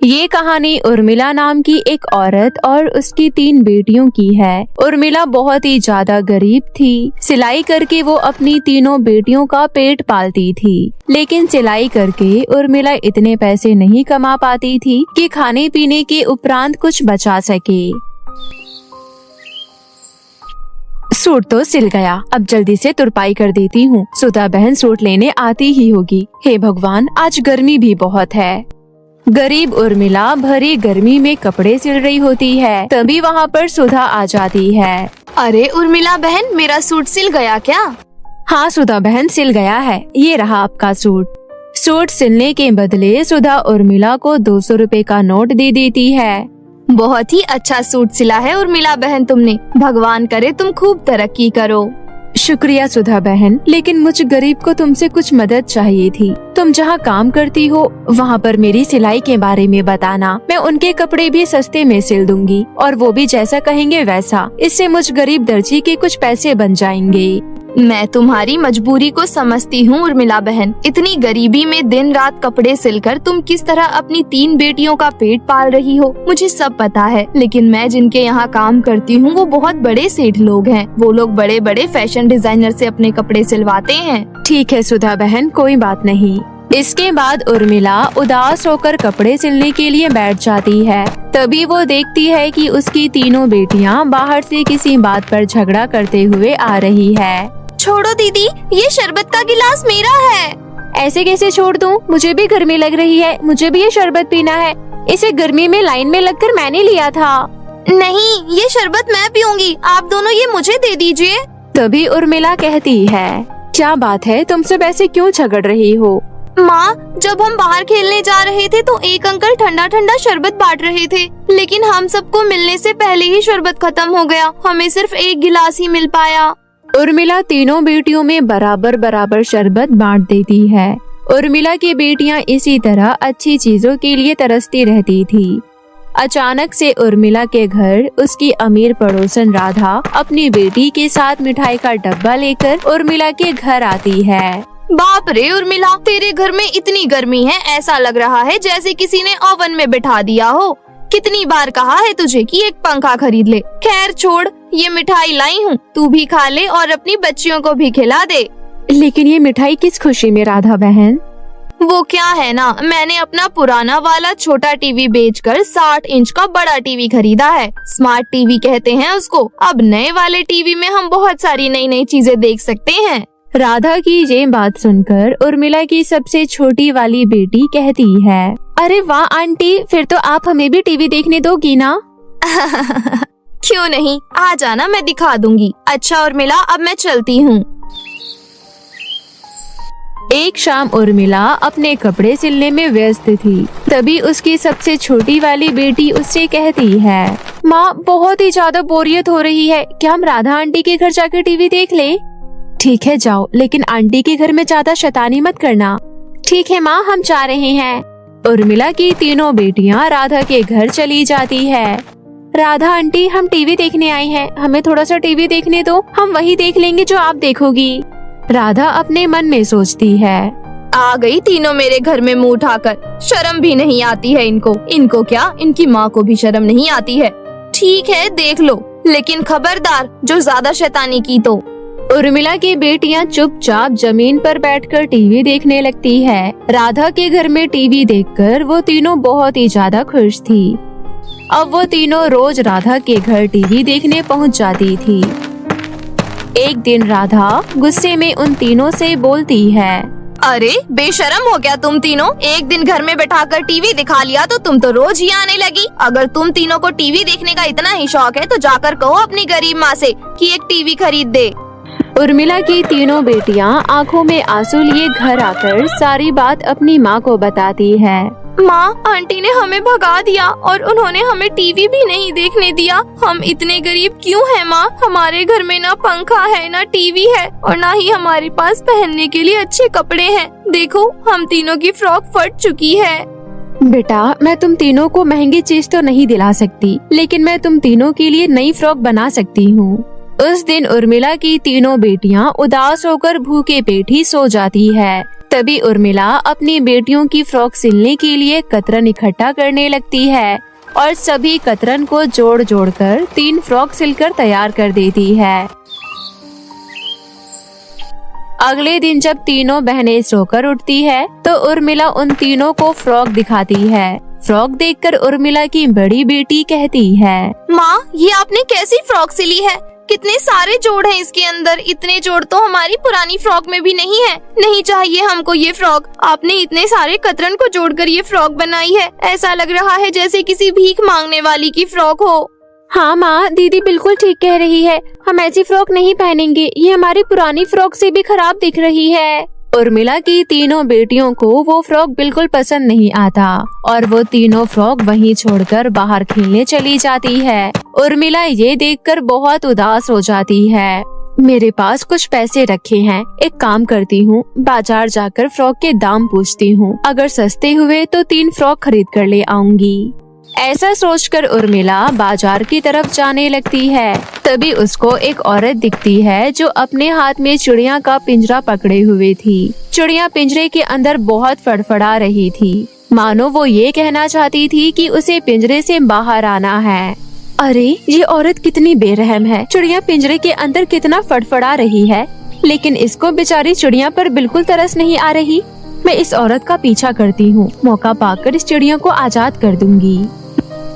ये कहानी उर्मिला नाम की एक औरत और उसकी 3 बेटियों की है। उर्मिला बहुत ही ज्यादा गरीब थी। सिलाई करके वो अपनी तीनों बेटियों का पेट पालती थी, लेकिन सिलाई करके उर्मिला इतने पैसे नहीं कमा पाती थी कि खाने पीने के उपरांत कुछ बचा सके। सूट तो सिल गया, अब जल्दी से तुरपाई कर देती हूँ। सुधा बहन सूट लेने आती ही होगी। हे भगवान, आज गर्मी भी बहुत है। गरीब उर्मिला भरी गर्मी में कपड़े सिल रही होती है, तभी वहाँ पर सुधा आ जाती है। अरे उर्मिला बहन, मेरा सूट सिल गया क्या? हाँ सुधा बहन, सिल गया है। ये रहा आपका सूट। सूट सिलने के बदले सुधा उर्मिला को 200 रुपए का नोट दे देती है। बहुत ही अच्छा सूट सिला है उर्मिला बहन तुमने। भगवान करे तुम खूब तरक्की करो। शुक्रिया सुधा बहन, लेकिन मुझ गरीब को तुमसे कुछ मदद चाहिए थी। तुम जहाँ काम करती हो वहाँ पर मेरी सिलाई के बारे में बताना। मैं उनके कपड़े भी सस्ते में सिल दूंगी, और वो भी जैसा कहेंगे वैसा। इससे मुझ गरीब दर्जी के कुछ पैसे बन जाएंगे। मैं तुम्हारी मजबूरी को समझती हूँ उर्मिला बहन। इतनी गरीबी में दिन रात कपड़े सिलकर तुम किस तरह अपनी 3 बेटियों का पेट पाल रही हो, मुझे सब पता है। लेकिन मैं जिनके यहाँ काम करती हूँ वो बहुत बड़े सेठ लोग हैं। वो लोग बड़े बड़े फैशन डिजाइनर से अपने कपड़े सिलवाते हैं। ठीक है सुधा बहन, कोई बात नहीं। इसके बाद उर्मिला उदास होकर कपड़े सिलने के लिए बैठ जाती है। तभी वो देखती है कि उसकी तीनों बेटियां बाहर से किसी बात पर झगड़ा करते हुए आ रही है। छोड़ो दीदी, ये शरबत का गिलास मेरा है। ऐसे कैसे छोड़ दूं? मुझे भी गर्मी लग रही है, मुझे भी ये शरबत पीना है। इसे गर्मी में लाइन में लगकर मैंने लिया था। नहीं, ये शरबत मैं पीऊंगी, आप दोनों ये मुझे दे दीजिए। तभी उर्मिला कहती है, क्या बात है, तुमसे वैसे क्यों झगड़ रही हो? माँ, जब हम बाहर खेलने जा रहे थे तो एक अंकल ठंडा ठंडा शरबत बांट रहे थे, लेकिन हम सबको मिलने से पहले ही शरबत खत्म हो गया। हमें सिर्फ एक गिलास ही मिल पाया। उर्मिला तीनों बेटियों में बराबर बराबर शरबत बांट देती है। उर्मिला की बेटियां इसी तरह अच्छी चीजों के लिए तरसती रहती थी। अचानक से उर्मिला के घर उसकी अमीर पड़ोसन राधा अपनी बेटी के साथ मिठाई का डब्बा लेकर उर्मिला के घर आती है। बाप रे उर्मिला, तेरे घर में इतनी गर्मी है, ऐसा लग रहा है जैसे किसी ने ओवन में बिठा दिया हो। कितनी बार कहा है तुझे कि एक पंखा खरीद ले। खैर छोड़, ये मिठाई लाई हूँ, तू भी खा ले और अपनी बच्चियों को भी खिला दे। लेकिन ये मिठाई किस खुशी में राधा बहन? वो क्या है ना, मैंने अपना पुराना वाला छोटा टीवी बेचकर 60 इंच का बड़ा टीवी खरीदा है। स्मार्ट टीवी कहते हैं उसको। अब नए वाले टीवी में हम बहुत सारी नई नई चीजें देख सकते हैं। राधा की ये बात सुनकर उर्मिला की सबसे छोटी वाली बेटी कहती है, अरे वाह आंटी, फिर तो आप हमें भी टीवी देखने दोगी ना? क्यों नहीं, आ जाना, मैं दिखा दूंगी। अच्छा उर्मिला, अब मैं चलती हूँ। एक शाम उर्मिला अपने कपड़े सिलने में व्यस्त थी। तभी उसकी सबसे छोटी वाली बेटी उससे कहती है, माँ बहुत ही ज्यादा बोरियत हो रही है, क्या हम राधा आंटी के घर जाकर टीवी देख ले? ठीक है जाओ, लेकिन आंटी के घर में ज्यादा शैतानी मत करना। ठीक है माँ, हम जा रहे हैं। उर्मिला की तीनों बेटियां राधा के घर चली जाती है। राधा आंटी, हम टीवी देखने आए हैं, हमें थोड़ा सा टीवी देखने दो, हम वही देख लेंगे जो आप देखोगी। राधा अपने मन में सोचती है, आ गई तीनों मेरे घर में मुंह उठाकर, शर्म भी नहीं आती है इनको। इनको क्या, इनकी माँ को भी शर्म नहीं आती है। ठीक है देख लो, लेकिन खबरदार जो ज्यादा शैतानी की तो। उर्मिला की बेटियां चुपचाप जमीन पर बैठकर टीवी देखने लगती है। राधा के घर में टीवी देखकर वो तीनों बहुत ही ज्यादा खुश थी। अब वो तीनों रोज राधा के घर टीवी देखने पहुंच जाती थी। एक दिन राधा गुस्से में उन तीनों से बोलती है, अरे बेशरम हो गया तुम तीनों, एक दिन घर में बैठाकर टीवी दिखा लिया तो तुम तो रोज ही आने लगी। अगर तुम तीनों को टीवी देखने का इतना ही शौक है तो जाकर कहो अपनी गरीब माँ से कि एक टीवी खरीद दे। उर्मिला की तीनों बेटियां आंखों में आंसू लिए घर आकर सारी बात अपनी माँ को बताती है। माँ, आंटी ने हमें भगा दिया और उन्होंने हमें टीवी भी नहीं देखने दिया। हम इतने गरीब क्यों हैं माँ? हमारे घर में ना पंखा है, ना टीवी है, और ना ही हमारे पास पहनने के लिए अच्छे कपड़े हैं। देखो, हम तीनों की फ्रॉक फट चुकी है। बेटा, मैं तुम तीनों को महंगी चीज तो नहीं दिला सकती, लेकिन मैं तुम तीनों के लिए नई फ्रॉक बना सकती हूँ। उस दिन उर्मिला की तीनों बेटियां उदास होकर भूखे पेट ही सो जाती है। तभी उर्मिला अपनी बेटियों की फ्रॉक सिलने के लिए कतरन इकट्ठा करने लगती है और सभी कतरन को जोड़ जोड़ कर 3 फ्रॉक सिलकर तैयार कर देती है। अगले दिन जब तीनों बहनें सोकर उठती है तो उर्मिला उन तीनों को फ्रॉक दिखाती है। फ्रॉक देखकर उर्मिला की बड़ी बेटी कहती है, माँ, ये आपने कैसी फ्रॉक सिली है? कितने सारे जोड़ हैं इसके अंदर। इतने जोड़ तो हमारी पुरानी फ्रॉक में भी नहीं है। नहीं चाहिए हमको ये फ्रॉक। आपने इतने सारे कतरन को जोड़कर ये फ्रॉक बनाई है। ऐसा लग रहा है जैसे किसी भीख मांगने वाली की फ्रॉक हो। हाँ माँ, दीदी बिल्कुल ठीक कह रही है। हम ऐसी फ्रॉक नहीं पहनेंगे। ये हमारी पुरानी फ्रॉक से भी खराब दिख रही है। उर्मिला की तीनों बेटियों को वो फ्रॉक बिल्कुल पसंद नहीं आता और वो तीनों फ्रॉक वहीं छोड़कर बाहर खेलने चली जाती है। उर्मिला ये देखकर बहुत उदास हो जाती है। मेरे पास कुछ पैसे रखे हैं, एक काम करती हूँ, बाजार जाकर फ्रॉक के दाम पूछती हूँ। अगर सस्ते हुए तो 3 फ्रॉक खरीद कर ले आऊंगी। ऐसा सोचकर उर्मिला बाजार की तरफ जाने लगती है। तभी उसको एक औरत दिखती है जो अपने हाथ में चिड़िया का पिंजरा पकड़े हुए थी। चिड़िया पिंजरे के अंदर बहुत फड़फड़ा रही थी, मानो वो ये कहना चाहती थी कि उसे पिंजरे से बाहर आना है। अरे ये औरत कितनी बेरहम है। चिड़िया पिंजरे के अंदर कितना फड़फड़ा रही है, लेकिन इसको बेचारी चिड़िया पर बिल्कुल तरस नहीं आ रही। मैं इस औरत का पीछा करती हूँ, मौका पाकर इस चिड़िया को आजाद कर दूंगी।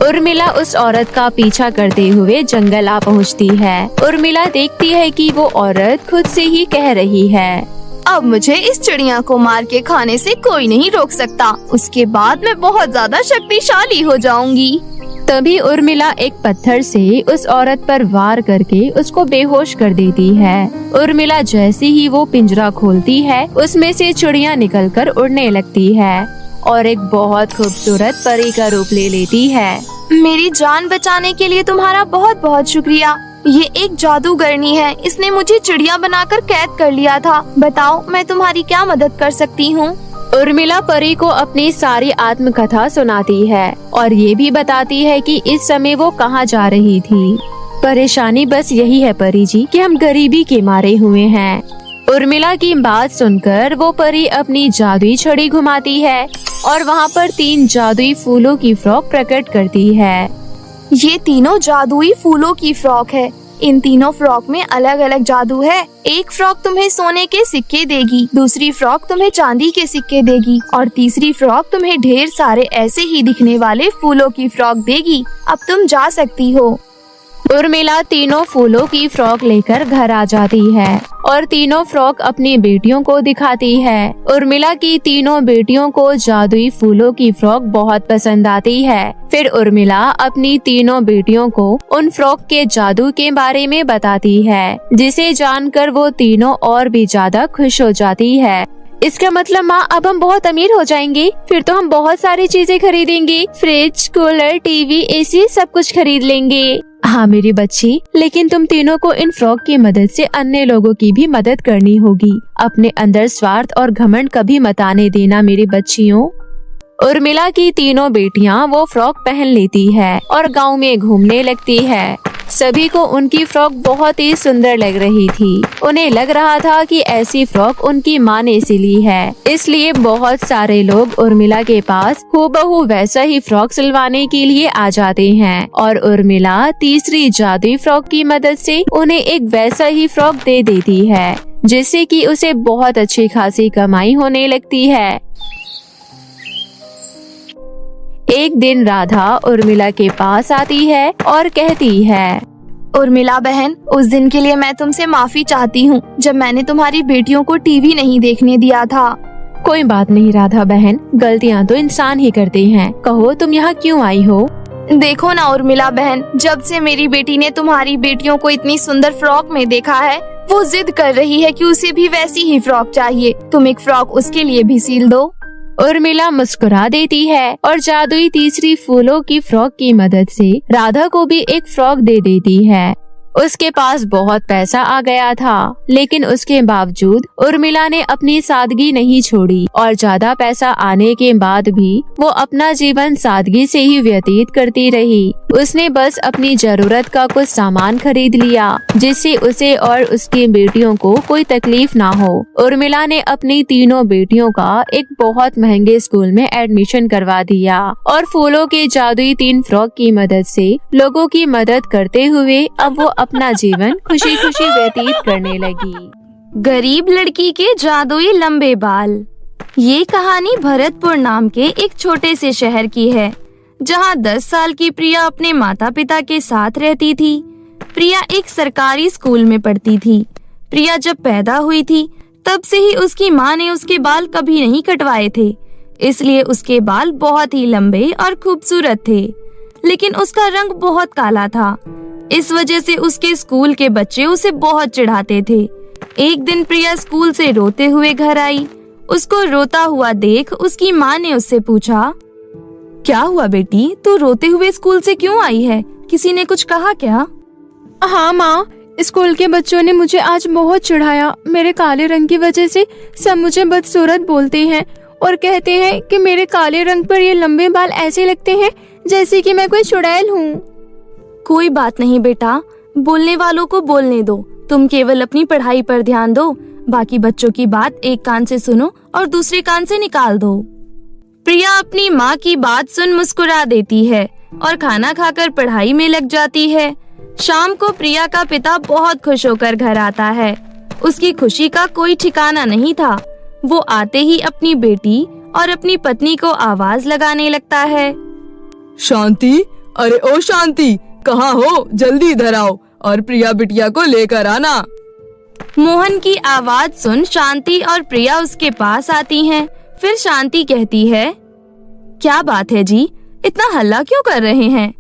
उर्मिला उस औरत का पीछा करते हुए जंगल आ पहुँचती है। उर्मिला देखती है कि वो औरत खुद से ही कह रही है, अब मुझे इस चिड़िया को मार के खाने से कोई नहीं रोक सकता। उसके बाद मैं बहुत ज्यादा शक्तिशाली हो जाऊंगी। तभी उर्मिला एक पत्थर से उस औरत पर वार करके उसको बेहोश कर देती है। उर्मिला जैसे ही वो पिंजरा खोलती है, उसमें से चिड़िया निकलकर उड़ने लगती है और एक बहुत खूबसूरत परी का रूप ले लेती है। मेरी जान बचाने के लिए तुम्हारा बहुत बहुत शुक्रिया। ये एक जादूगरनी है, इसने मुझे चिड़िया बनाकर कैद कर लिया था। बताओ मैं तुम्हारी क्या मदद कर सकती हूँ? उर्मिला परी को अपनी सारी आत्मकथा सुनाती है और ये भी बताती है कि इस समय वो कहाँ जा रही थी। परेशानी बस यही है परी जी कि हम गरीबी के मारे हुए हैं। उर्मिला की बात सुनकर वो परी अपनी जादुई छड़ी घुमाती है और वहाँ पर 3 जादुई फूलों की फ्रॉक प्रकट करती है। ये तीनों जादुई फूलों की फ्रॉक है। इन तीनों फ्रॉक में अलग अलग जादू है। एक फ्रॉक तुम्हें सोने के सिक्के देगी, दूसरी फ्रॉक तुम्हें चांदी के सिक्के देगी और तीसरी फ्रॉक तुम्हें ढेर सारे ऐसे ही दिखने वाले फूलों की फ्रॉक देगी। अब तुम जा सकती हो। उर्मिला तीनों फूलों की फ्रॉक लेकर घर आ जाती है और तीनों फ्रॉक अपनी बेटियों को दिखाती है। उर्मिला की तीनों बेटियों को जादुई फूलों की फ्रॉक बहुत पसंद आती है। फिर उर्मिला अपनी तीनों बेटियों को उन फ्रॉक के जादू के बारे में बताती है, जिसे जानकर वो तीनों और भी ज्यादा खुश हो जाती है। इसका मतलब माँ, अब हम बहुत अमीर हो जाएंगे। फिर तो हम बहुत सारी चीजें खरीदेंगे, फ्रिज, कूलर, टीवी, एसी सब कुछ खरीद लेंगे। हाँ मेरी बच्ची, लेकिन तुम तीनों को इन फ्रॉक की मदद से अन्य लोगों की भी मदद करनी होगी। अपने अंदर स्वार्थ और घमंड कभी मत आने देना मेरी बच्चियों। उर्मिला की तीनों बेटियां वो फ्रॉक पहन लेती है और गांव में घूमने लगती है। सभी को उनकी फ्रॉक बहुत ही सुंदर लग रही थी। उन्हें लग रहा था कि ऐसी फ्रॉक उनकी माँ ने सिली है, इसलिए बहुत सारे लोग उर्मिला के पास हूबहू वैसा ही फ्रॉक सिलवाने के लिए आ जाते हैं और उर्मिला तीसरी जादुई फ्रॉक की मदद से उन्हें एक वैसा ही फ्रॉक दे देती है, जिससे कि उसे बहुत अच्छी खासी कमाई होने लगती है। एक दिन राधा उर्मिला के पास आती है और कहती है, उर्मिला बहन, उस दिन के लिए मैं तुमसे माफी चाहती हूँ जब मैंने तुम्हारी बेटियों को टीवी नहीं देखने दिया था। कोई बात नहीं राधा बहन, गलतियाँ तो इंसान ही करते हैं। कहो तुम यहाँ क्यों आई हो? देखो ना उर्मिला बहन, जब से मेरी बेटी ने तुम्हारी बेटियों को इतनी सुंदर फ्रॉक में देखा है, वो जिद कर रही है कि उसे भी वैसी ही फ्रॉक चाहिए। तुम एक फ्रॉक उसके लिए भी सिल दो। उर्मिला मुस्कुरा देती है और जादुई तीसरी फूलों की फ्रॉक की मदद से राधा को भी एक फ्रॉक दे देती है। उसके पास बहुत पैसा आ गया था, लेकिन उसके बावजूद उर्मिला ने अपनी सादगी नहीं छोड़ी और ज्यादा पैसा आने के बाद भी वो अपना जीवन सादगी से ही व्यतीत करती रही। उसने बस अपनी जरूरत का कुछ सामान खरीद लिया जिससे उसे और उसकी बेटियों को कोई तकलीफ ना हो। उर्मिला ने अपनी तीनों बेटियों का एक बहुत महंगे स्कूल में एडमिशन करवा दिया और फूलों के जादुई 3 फ्रॉक की मदद से लोगों की मदद करते हुए अब वो अपना जीवन खुशी खुशी व्यतीत करने लगी। गरीब लड़की के जादुई लंबे बाल। ये कहानी भरतपुर नाम के एक छोटे से शहर की है, जहाँ 10 साल की प्रिया अपने माता पिता के साथ रहती थी। प्रिया एक सरकारी स्कूल में पढ़ती थी। प्रिया जब पैदा हुई थी तब से ही उसकी माँ ने उसके बाल कभी नहीं कटवाए थे, इसलिए उसके बाल बहुत ही लंबे और खूबसूरत थे। लेकिन उसका रंग बहुत काला था, इस वजह से उसके स्कूल के बच्चे उसे बहुत चिढ़ाते थे। एक दिन प्रिया स्कूल से रोते हुए घर आई। उसको रोता हुआ देख उसकी माँ ने उससे पूछा, क्या हुआ बेटी, तू रोते हुए स्कूल से क्यों आई है? किसी ने कुछ कहा क्या? हाँ माँ, स्कूल के बच्चों ने मुझे आज बहुत चिढ़ाया। मेरे काले रंग की वजह से सब मुझे बदसूरत बोलते हैं और कहते हैं कि मेरे काले रंग पर ये लंबे बाल ऐसे लगते हैं जैसे कि मैं कोई चुड़ैल हूँ। कोई बात नहीं बेटा, बोलने वालों को बोलने दो। तुम केवल अपनी पढ़ाई पर ध्यान दो। बाकी बच्चों की बात एक कान से सुनो और दूसरे कान से निकाल दो। प्रिया अपनी माँ की बात सुन मुस्कुरा देती है और खाना खाकर पढ़ाई में लग जाती है। शाम को प्रिया का पिता बहुत खुश होकर घर आता है। उसकी खुशी का कोई ठिकाना नहीं था। वो आते ही अपनी बेटी और अपनी पत्नी को आवाज लगाने लगता है। शांति, अरे ओ शांति, कहाँ हो? जल्दी इधर आओ और प्रिया बिटिया को लेकर आना। मोहन की आवाज सुन शांति और प्रिया उसके पास आती हैं। फिर शांति कहती है, क्या बात है जी, इतना हल्ला क्यों कर रहे हैं?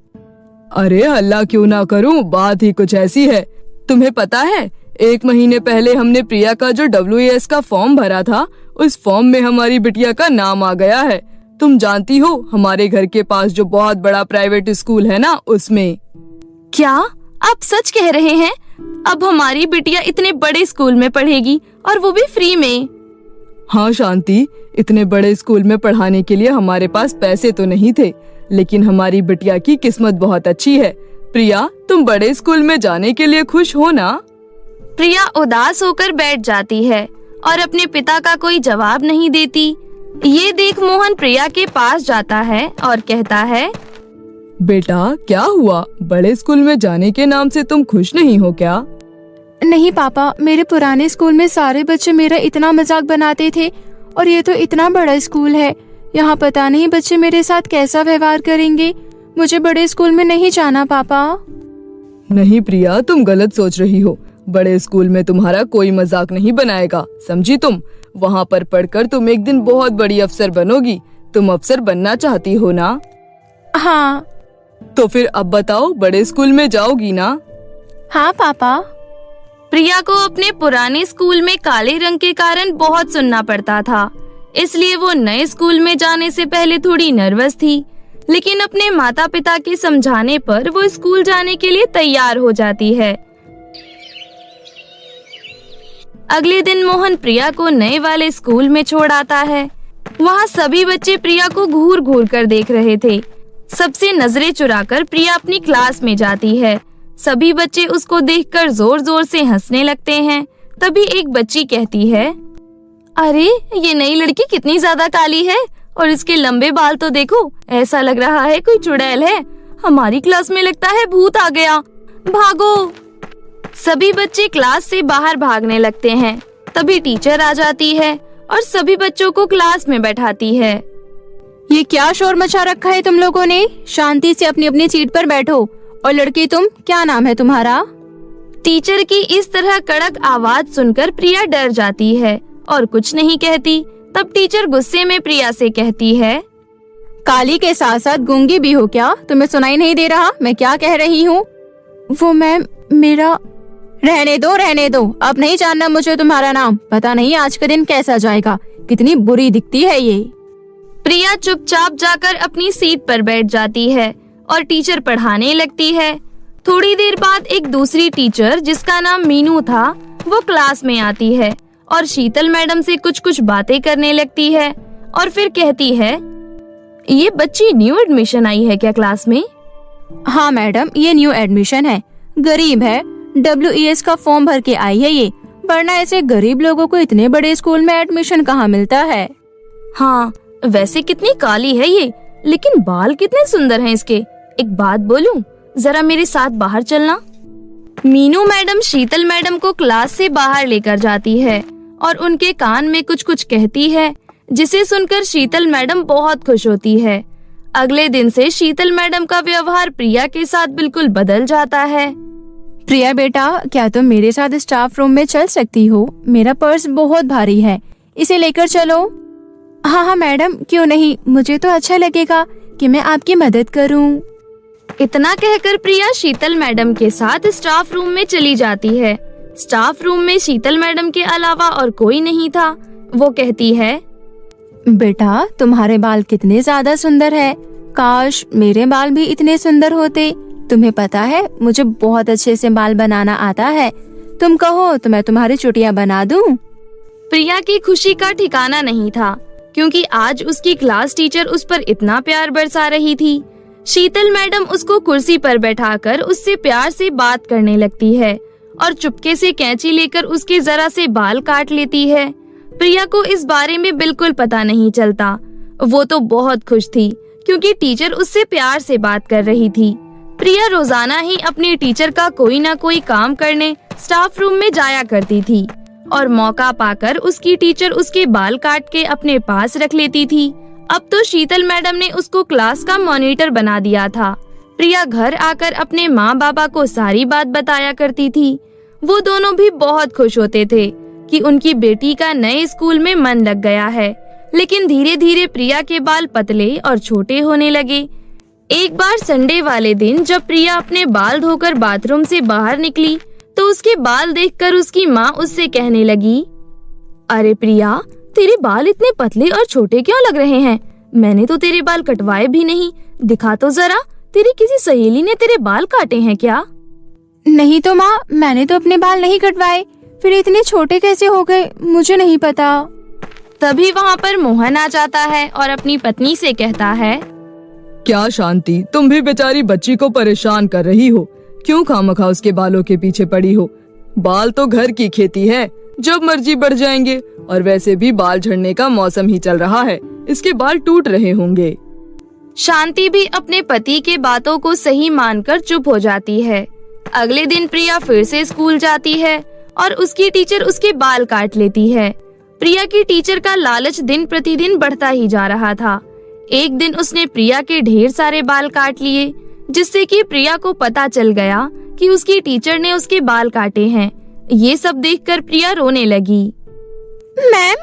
अरे हल्ला क्यों ना करूं, बात ही कुछ ऐसी है। तुम्हें पता है, 1 महीने पहले हमने प्रिया का जो WAS का फॉर्म भरा था, उस फॉर्म में हमारी बिटिया का नाम आ गया है। तुम जानती हो, हमारे घर के पास जो बहुत बड़ा प्राइवेट स्कूल है ना, उसमें। क्या आप सच कह रहे हैं? अब हमारी बिटिया इतने बड़े स्कूल में पढ़ेगी और वो भी फ्री में? हाँ शांति, इतने बड़े स्कूल में पढ़ाने के लिए हमारे पास पैसे तो नहीं थे, लेकिन हमारी बिटिया की किस्मत बहुत अच्छी है। प्रिया, तुम बड़े स्कूल में जाने के लिए खुश हो ना? प्रिया उदास होकर बैठ जाती है और अपने पिता का कोई जवाब नहीं देती। ये देख मोहन प्रिया के पास जाता है और कहता है, बेटा क्या हुआ? बड़े स्कूल में जाने के नाम से तुम खुश नहीं हो क्या? नहीं पापा, मेरे पुराने स्कूल में सारे बच्चे मेरा इतना मजाक बनाते थे और ये तो इतना बड़ा स्कूल है। यहाँ पता नहीं बच्चे मेरे साथ कैसा व्यवहार करेंगे। मुझे बड़े स्कूल में नहीं जाना पापा। नहीं प्रिया, तुम गलत सोच रही हो। बड़े स्कूल में तुम्हारा कोई मजाक नहीं बनाएगा, समझी तुम? वहाँ पर पढ़कर तुम एक दिन बहुत बड़ी अफसर बनोगी। तुम अफसर बनना चाहती हो ना? हाँ। तो फिर अब बताओ, बड़े स्कूल में जाओगी ना? हाँ पापा। प्रिया को अपने पुराने स्कूल में काले रंग के कारण बहुत सुनना पड़ता था, इसलिए वो नए स्कूल में जाने से पहले थोड़ी नर्वस थी। लेकिन अपने माता पिता के समझाने पर वो स्कूल जाने के लिए तैयार हो जाती है। अगले दिन मोहन प्रिया को नए वाले स्कूल में छोड़ आता है। वहाँ सभी बच्चे प्रिया को घूर घूर कर देख रहे थे। सबसे नजरें चुराकर प्रिया अपनी क्लास में जाती है। सभी बच्चे उसको देखकर जोर जोर से हंसने लगते हैं। तभी एक बच्ची कहती है, अरे ये नई लड़की कितनी ज्यादा काली है और इसके लंबे बाल तो देखो, ऐसा लग रहा है कोई चुड़ैल है। हमारी क्लास में लगता है भूत आ गया, भागो। सभी बच्चे क्लास से बाहर भागने लगते हैं। तभी टीचर आ जाती है और सभी बच्चों को क्लास में बैठाती है। ये क्या शोर मचा रखा है तुम लोगों ने? शांति से अपनी अपनी सीट पर बैठो। और लड़की, तुम, क्या नाम है तुम्हारा? टीचर की इस तरह कड़क आवाज सुनकर प्रिया डर जाती है और कुछ नहीं कहती। तब टीचर गुस्से में प्रिया से कहती है, काली के साथ साथ गूंगी भी हो क्या? तुम्हें सुनाई नहीं दे रहा मैं क्या कह रही हूँ? वो मैम, मेरा। रहने दो, अब नहीं जानना मुझे तुम्हारा नाम। पता नहीं आज का दिन कैसा जाएगा। कितनी बुरी दिखती है ये। प्रिया चुपचाप जाकर अपनी सीट पर बैठ जाती है और टीचर पढ़ाने लगती है। थोड़ी देर बाद एक दूसरी टीचर जिसका नाम मीनू था वो क्लास में आती है और शीतल मैडम से कुछ बातें करने लगती है और फिर कहती है, ये बच्ची न्यू एडमिशन आई है क्या क्लास में? हाँ मैडम, ये न्यू एडमिशन है, गरीब है, WES का फॉर्म भर के आई है ये, वरना ऐसे गरीब लोगों को इतने बड़े स्कूल में एडमिशन कहाँ मिलता है। हाँ, वैसे कितनी काली है ये, लेकिन बाल कितने सुंदर हैं इसके। एक बात बोलूं, जरा मेरे साथ बाहर चलना। मीनू मैडम शीतल मैडम को क्लास से बाहर लेकर जाती है और उनके कान में कुछ कहती है, जिसे सुनकर शीतल मैडम बहुत खुश होती है। अगले दिन से शीतल मैडम का व्यवहार प्रिया के साथ बिल्कुल बदल जाता है। प्रिया बेटा, क्या तुम मेरे साथ स्टाफ रूम में चल सकती हो? मेरा पर्स बहुत भारी है, इसे लेकर चलो। हाँ मैडम, क्यों नहीं, मुझे तो अच्छा लगेगा कि मैं आपकी मदद करूं। इतना कहकर प्रिया शीतल मैडम के साथ स्टाफ रूम में चली जाती है। स्टाफ रूम में शीतल मैडम के अलावा और कोई नहीं था। वो कहती है, बेटा तुम्हारे बाल कितने ज्यादा सुंदर है, काश मेरे बाल भी इतने सुंदर होते। तुम्हें पता है मुझे बहुत अच्छे से बाल बनाना आता है, तुम कहो तो मैं तुम्हारी चुटिया बना दूं। प्रिया की खुशी का ठिकाना नहीं था, क्योंकि आज उसकी क्लास टीचर उस पर इतना प्यार बरसा रही थी। शीतल मैडम उसको कुर्सी पर बैठाकर उससे प्यार से बात करने लगती है और चुपके से कैंची लेकर उसके जरा से बाल काट लेती है। प्रिया को इस बारे में बिल्कुल पता नहीं चलता। वो तो बहुत खुश थी क्योंकि टीचर उससे प्यार से बात कर रही थी। प्रिया रोजाना ही अपनी टीचर का कोई ना कोई काम करने स्टाफ रूम में जाया करती थी और मौका पाकर उसकी टीचर उसके बाल काट के अपने पास रख लेती थी। अब तो शीतल मैडम ने उसको क्लास का मॉनिटर बना दिया था। प्रिया घर आकर अपने माँ बाबा को सारी बात बताया करती थी। वो दोनों भी बहुत खुश होते थे कि उनकी बेटी का नए स्कूल में मन लग गया है। लेकिन धीरे धीरे प्रिया के बाल पतले और छोटे होने लगे। एक बार संडे वाले दिन जब प्रिया अपने बाल धोकर बाथरूम से बाहर निकली तो उसके बाल देखकर उसकी माँ उससे कहने लगी, अरे प्रिया, तेरे बाल इतने पतले और छोटे क्यों लग रहे हैं? मैंने तो तेरे बाल कटवाए भी नहीं, दिखा तो जरा, तेरी किसी सहेली ने तेरे बाल काटे हैं क्या? नहीं तो माँ, मैंने तो अपने बाल नहीं कटवाए, फिर इतने छोटे कैसे हो गए मुझे नहीं पता। तभी वहाँ पर मोहन आ जाता है और अपनी पत्नी से कहता है, क्या शांति, तुम भी बेचारी बच्ची को परेशान कर रही हो, क्यों खामखा उसके बालों के पीछे पड़ी हो? बाल तो घर की खेती है, जब मर्जी बढ़ जाएंगे, और वैसे भी बाल झड़ने का मौसम ही चल रहा है, इसके बाल टूट रहे होंगे। शांति भी अपने पति के बातों को सही मानकर चुप हो जाती है। अगले दिन प्रिया फिर से स्कूल जाती है और उसकी टीचर उसके बाल काट लेती है। प्रिया की टीचर का लालच दिन प्रतिदिन बढ़ता ही जा रहा था। एक दिन उसने प्रिया के ढेर सारे बाल काट लिए, जिससे कि प्रिया को पता चल गया कि उसकी टीचर ने उसके बाल काटे हैं। ये सब देखकर प्रिया रोने लगी। मैम,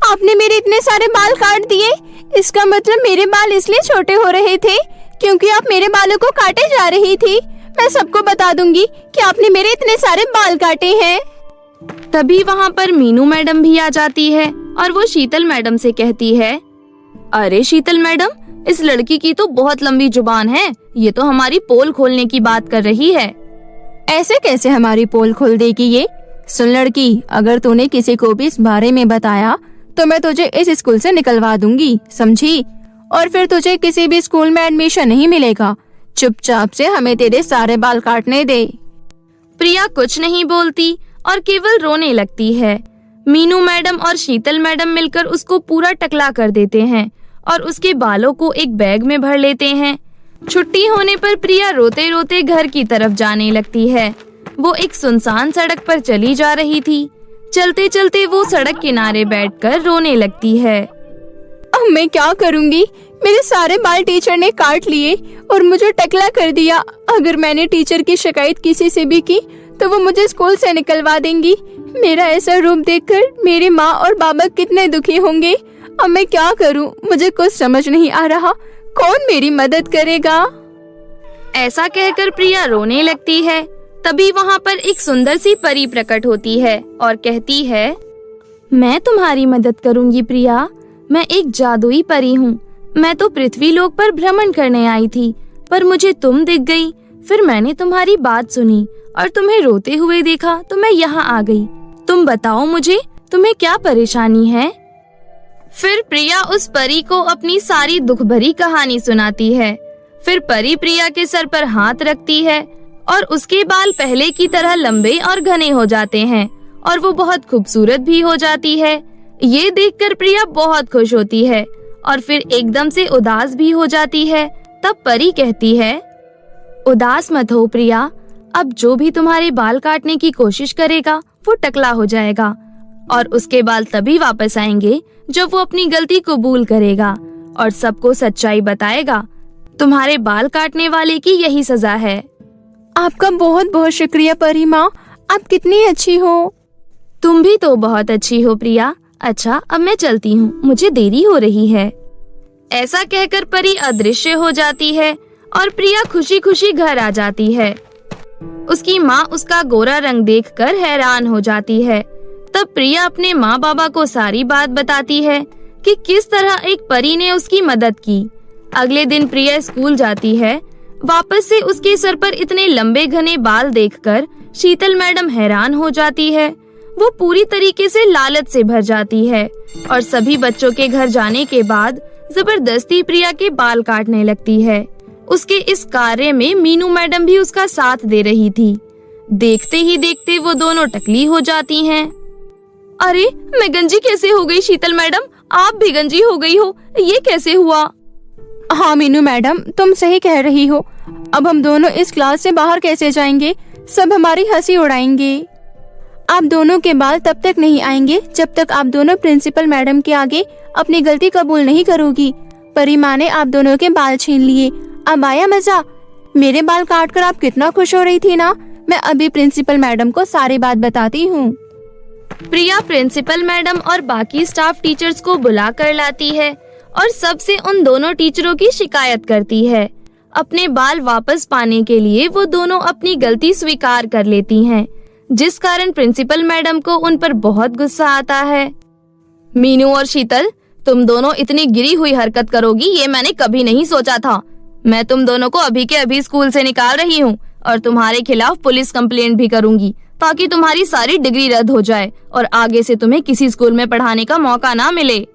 आपने मेरे इतने सारे बाल काट दिए, इसका मतलब मेरे बाल इसलिए छोटे हो रहे थे क्योंकि आप मेरे बालों को काटे जा रही थी। मैं सबको बता दूंगी कि आपने मेरे इतने सारे बाल काटे हैं। तभी वहाँ पर मीनू मैडम भी आ जाती है और वो शीतल मैडम से कहती है, अरे शीतल मैडम, इस लड़की की तो बहुत लंबी जुबान है, ये तो हमारी पोल खोलने की बात कर रही है। ऐसे कैसे हमारी पोल खोल देगी ये? सुन लड़की, अगर तूने किसी को भी इस बारे में बताया तो मैं तुझे इस स्कूल से निकलवा दूंगी, समझी? और फिर तुझे किसी भी स्कूल में एडमिशन नहीं मिलेगा। चुपचाप से हमें तेरे सारे बाल काटने दे। प्रिया कुछ नहीं बोलती और केवल रोने लगती है। मीनू मैडम और शीतल मैडम मिलकर उसको पूरा टकला कर देते हैं और उसके बालों को एक बैग में भर लेते हैं। छुट्टी होने पर प्रिया रोते रोते घर की तरफ जाने लगती है। वो एक सुनसान सड़क पर चली जा रही थी। चलते चलते वो सड़क किनारे बैठकर रोने लगती है। अब मैं क्या करूंगी? मेरे सारे बाल टीचर ने काट लिए और मुझे टकला कर दिया। अगर मैंने टीचर की शिकायत किसी से भी की तो वो मुझे स्कूल से निकलवा देंगी। मेरा ऐसा रूप देखकर मेरी माँ और बाबा कितने दुखी होंगे। अब मैं क्या करूं? मुझे कुछ समझ नहीं आ रहा। कौन मेरी मदद करेगा? ऐसा कहकर प्रिया रोने लगती है। तभी वहाँ पर एक सुंदर सी परी प्रकट होती है और कहती है, मैं तुम्हारी मदद करूंगी प्रिया। मैं एक जादुई परी हूँ। मैं तो पृथ्वी लोक पर भ्रमण करने आई थी, पर मुझे तुम दिख गई। फिर मैंने तुम्हारी बात सुनी और तुम्हें रोते हुए देखा तो मैं यहाँ आ गई। तुम बताओ मुझे, तुम्हें क्या परेशानी है? फिर प्रिया उस परी को अपनी सारी दुख भरी कहानी सुनाती है। फिर परी प्रिया के सर पर हाथ रखती है और उसके बाल पहले की तरह लंबे और घने हो जाते हैं और वो बहुत खूबसूरत भी हो जाती है। ये देखकर प्रिया बहुत खुश होती है और फिर एकदम से उदास भी हो जाती है। तब परी कहती है, उदास मत हो प्रिया, अब जो भी तुम्हारे बाल काटने की कोशिश करेगा वो टकला हो जाएगा और उसके बाल तभी वापस आएंगे जब वो अपनी गलती कबूल करेगा और सबको सच्चाई बताएगा। तुम्हारे बाल काटने वाले की यही सजा है। आपका बहुत बहुत शुक्रिया परी माँ, आप कितनी अच्छी हो। तुम भी तो बहुत अच्छी हो प्रिया। अच्छा, अब मैं चलती हूँ, मुझे देरी हो रही है। ऐसा कहकर परी अदृश्य हो जाती है और प्रिया खुशी खुशी घर आ जाती है। उसकी माँ उसका गोरा रंग देखकर हैरान हो जाती है। तब प्रिया अपने माँ बाबा को सारी बात बताती है कि किस तरह एक परी ने उसकी मदद की। अगले दिन प्रिया स्कूल जाती है। वापस से उसके सर पर इतने लंबे घने बाल देखकर शीतल मैडम हैरान हो जाती है। वो पूरी तरीके से लालच से भर जाती है और सभी बच्चों के घर जाने के बाद जबरदस्ती प्रिया के बाल काटने लगती है। उसके इस कार्य में मीनू मैडम भी उसका साथ दे रही थी। देखते ही देखते वो दोनों टकली हो जाती हैं। अरे, मैं गंजी कैसे हो गई शीतल मैडम? आप भी गंजी हो गई हो, ये कैसे हुआ? हाँ मीनू मैडम, तुम सही कह रही हो। अब हम दोनों इस क्लास से बाहर कैसे जाएंगे? सब हमारी हंसी उड़ाएंगे। आप दोनों के बाल तब तक नहीं आएंगे जब तक आप दोनों प्रिंसिपल मैडम के आगे अपनी गलती कबूल नहीं करोगी। परी माँ ने आप दोनों के बाल छीन लिए। अब आया मजा? मेरे बाल काटकर आप कितना खुश हो रही थी ना। मैं अभी प्रिंसिपल मैडम को सारी बात बताती हूँ। प्रिया प्रिंसिपल मैडम और बाकी स्टाफ टीचर्स को बुला कर लाती है और सबसे उन दोनों टीचरों की शिकायत करती है। अपने बाल वापस पाने के लिए वो दोनों अपनी गलती स्वीकार कर लेती हैं, जिस कारण प्रिंसिपल मैडम को उन पर बहुत गुस्सा आता है। मीनू और शीतल, तुम दोनों इतनी गिरी हुई हरकत करोगी ये मैंने कभी नहीं सोचा था। मैं तुम दोनों को अभी के अभी स्कूल से निकाल रही हूँ और तुम्हारे खिलाफ पुलिस कंप्लेंट भी करूंगी ताकि तुम्हारी सारी डिग्री रद्द हो जाए और आगे से तुम्हें किसी स्कूल में पढ़ाने का मौका ना मिले।